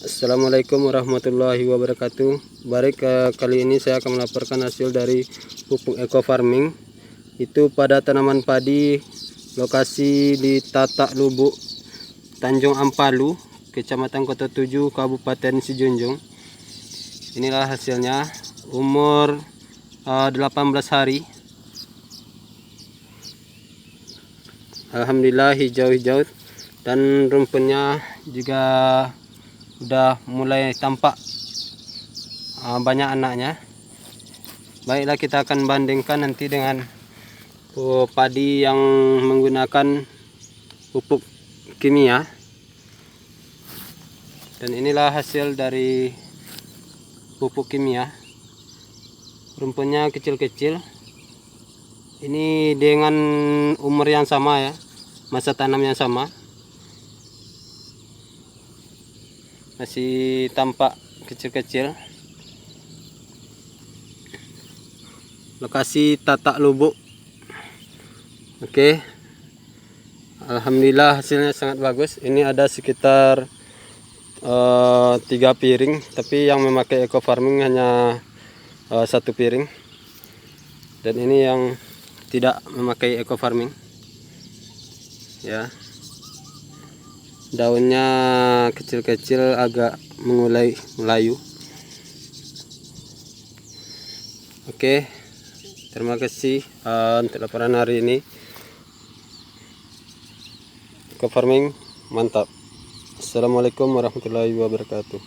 Assalamualaikum warahmatullahi wabarakatuh. Kali ini saya akan melaporkan hasil dari pupuk eco farming. Itu pada tanaman padi lokasi di Tatak Lubuk, Tanjung Ampalu, Kecamatan Kota 7, Kabupaten Sijunjung. Inilah hasilnya. Umur 18 hari. Alhamdulillah hijau-hijau dan rumpunnya juga udah mulai tampak banyak anaknya. Baiklah, kita akan bandingkan nanti dengan padi yang menggunakan pupuk kimia. Dan inilah hasil dari pupuk kimia. Rumpunnya kecil-kecil. Ini dengan umur yang sama ya, masa tanam yang sama. Masih tampak kecil-kecil. Lokasi Tatak Lubuk. Oke. Alhamdulillah hasilnya sangat bagus. Ini ada sekitar 3 piring, tapi yang memakai eco farming hanya 1 piring. Dan ini yang tidak memakai eco farming. Ya. Daunnya kecil-kecil, agak melayu. Oke, terima kasih untuk laporan hari ini. Eco farming mantap. Assalamualaikum warahmatullahi wabarakatuh.